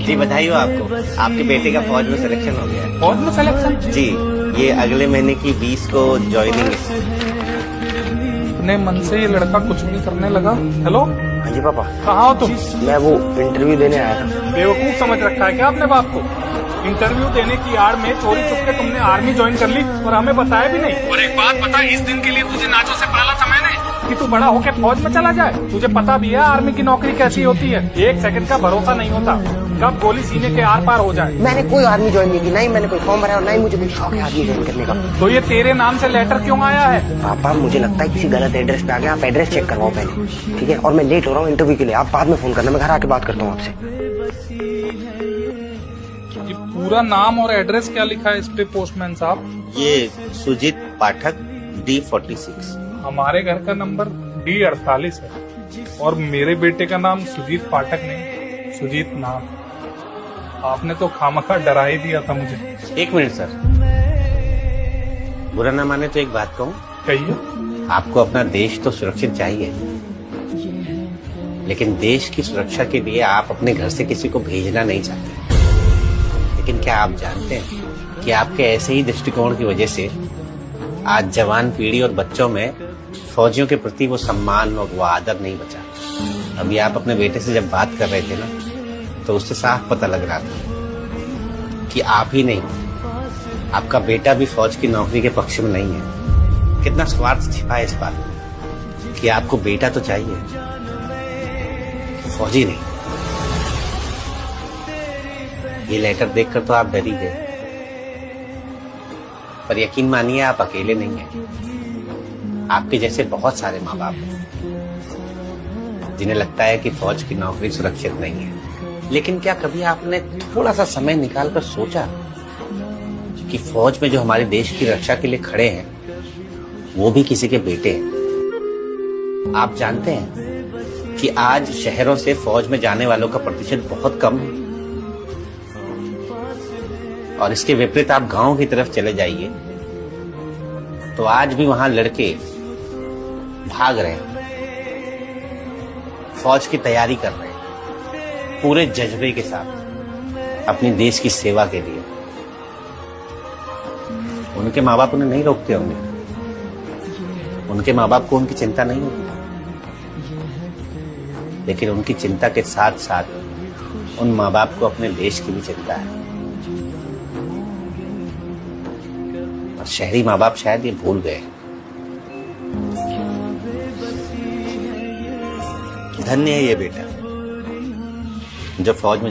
जी बधाई हो आपको, आपके बेटे का फौज में सिलेक्शन हो गया है। फौज में सिलेक्शन? जी, ये अगले महीने की 20 को ज्वाइनिंग है। अपने मन से ये लड़का कुछ नहीं करने लगा। हेलो, हाँ जी पापा। कहाँ हो तुम? मैं वो इंटरव्यू देने आया था। बेवकूफ समझ रखा है क्या अपने बाप को? इंटरव्यू देने की आड़ में चोरी चुप के तुमने आर्मी ज्वाइन कर ली और हमें बताया भी नहीं। और एक बात बता, इस दिन के लिए तुझे नाचों से पाला था मैंने कि तू बड़ा होके फौज में चला जाए। तुझे पता भी है आर्मी की नौकरी कैसी होती है, एक सेकंड का भरोसा नहीं होता, कब गोली सीने के आर पार हो जाए। मैंने कोई आर्मी ज्वाइन नहीं की, नहीं मैंने कोई फॉर्म भरा और नहीं मुझे कोई शौक है आर्मी ज्वाइन करने का। तो ये तेरे नाम से लेटर क्यों आया है? पापा मुझे लगता है किसी गलत एड्रेस पे आ गया, आप एड्रेस चेक करवाओ पहले, ठीक है? और मैं लेट हो रहा हूँ इंटरव्यू के लिए, आप बाद में फोन करना, मैं घर आके बात करता हूँ आपसे। ये पूरा नाम और एड्रेस क्या लिखा है इस पे पोस्टमैन साहब? ये सुजीत पाठक D46। हमारे घर का नंबर D48 है और मेरे बेटे का नाम सुजीत पाठक नहीं, सुजीत नाम। आपने तो खामखा डरा ही दिया था मुझे। एक मिनट सर, बुरा ना माने तो एक बात कहूँ। कहिए। आपको अपना देश तो सुरक्षित चाहिए, लेकिन देश की सुरक्षा के लिए आप अपने घर से किसी को भेजना नहीं चाहते। लेकिन क्या आप जानते हैं कि आपके ऐसे ही दृष्टिकोण की वजह से आज जवान पीढ़ी और बच्चों में फौजियों के प्रति वो सम्मान और वो आदर नहीं बचा। अभी आप अपने बेटे से जब बात कर रहे थे ना, तो उससे साफ पता लग रहा था कि आप ही नहीं, आपका बेटा भी फौज की नौकरी के पक्ष में नहीं है। कितना स्वार्थ छिपा है इस बात में कि आपको बेटा तो चाहिए, फौजी नहीं। ये लेटर देखकर तो आप डर ही गए, पर यकीन मानिए आप अकेले नहीं हैं। आपके जैसे बहुत सारे माँ बाप हैं जिन्हें लगता है कि फौज की नौकरी सुरक्षित नहीं है। लेकिन क्या कभी आपने थोड़ा सा समय निकालकर सोचा कि फौज में जो हमारे देश की रक्षा के लिए खड़े हैं वो भी किसी के बेटे हैं? आप जानते हैं कि आज शहरों से फौज में जाने वालों का प्रतिशत बहुत कम है, और इसके विपरीत आप गांव की तरफ चले जाइए तो आज भी वहां लड़के भाग रहे हैं, फौज की तैयारी कर रहे हैं पूरे जज्बे के साथ अपने देश की सेवा के लिए। उनके माँ बाप उन्हें नहीं रोकते होंगे, उनके माँ बाप को उनकी चिंता नहीं होती, लेकिन उनकी चिंता के साथ साथ उन माँ बाप को अपने देश की भी चिंता है। और शहरी माँ बाप शायद ये भूल गए। धन्य है ये बेटा जो फौज में